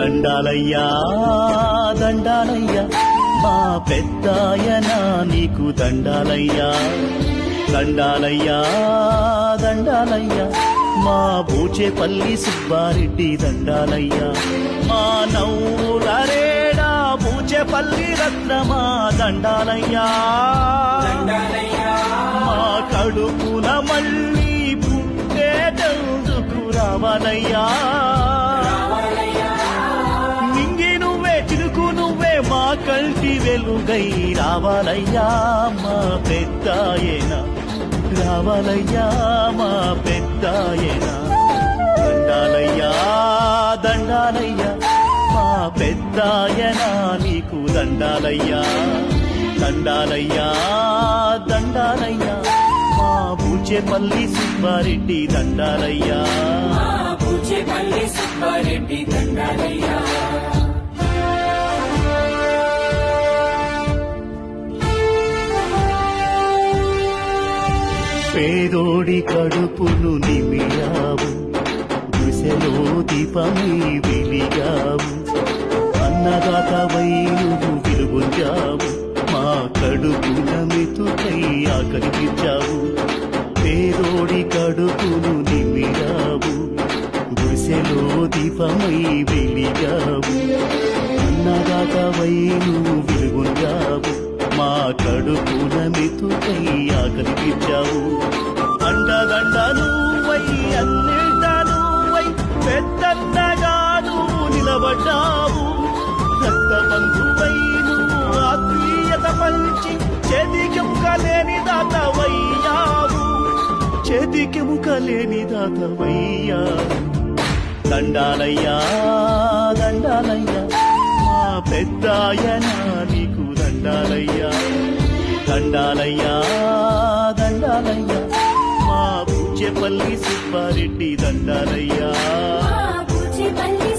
దండాలయ్యా దండాలయ్యా మా పెద్దాయనా నీకు దండాలయ్యా దండాలయ్యా దండాలయ్యా మా బూచేపల్లి సుబ్బారెడ్డి దండాలయ్యా మా నవ్వులరేడా బూచేపల్లి రత్నమా దండాలయ్యా మా కడుపున మళ్ళీ పుట్టేటందుకు రావాలయ్యా నింగి నువ్వే చిరుకు నువ్వే మా కంటి వెలుగై రావాలయ్యా మా పెద్దాయనా రావాలయ్యా మా పెద్దాయనా దండాలయ్యా దండాలయ్యా మా పెద్దాయనా నీకు దండాలయ్యా దండాలయ్యా దండాలయ్యా మా బూచేపల్లి సుబ్బారెడ్డి దండాలయ్యా బూచేపల్లి సుబ్బారెడ్డి దండాలయ్యా పేదోడి కడుపును నిమియావు గుసెలో దీపమై వెలిగావు అన్నదాతవై నువ్వు వెలుగొందావు మా కడుపున మెతుకై ఆకలిపించావు పేదోడి కడుపును నిమిరావు గుసెలో దీపమై వెలిగావు అన్నదాతవై నువ్వు వెలుగొందావు మా కడుపున మెతుకై ఆకలిపించావు అండదండ నువ్వై అన్నిట నువ్వై పెద్దన్నగా నువ్వు నిలబడ్డావు రక్తబంధువై నువ్వు ఆత్మీయత పంచి చేతికెముక లేని దాతవయ్యావు చేతికెముక లేని దాతవయ్యావు దండాలయ్యా దండాలయ్యా మా పెద్దాయనా నీకు దండాలయ్యా దండాలయ్యా దండాలయ్యా మా బూచేపల్లి సుబ్బారెడ్డి దండాలయ్యా బూచేపల్లి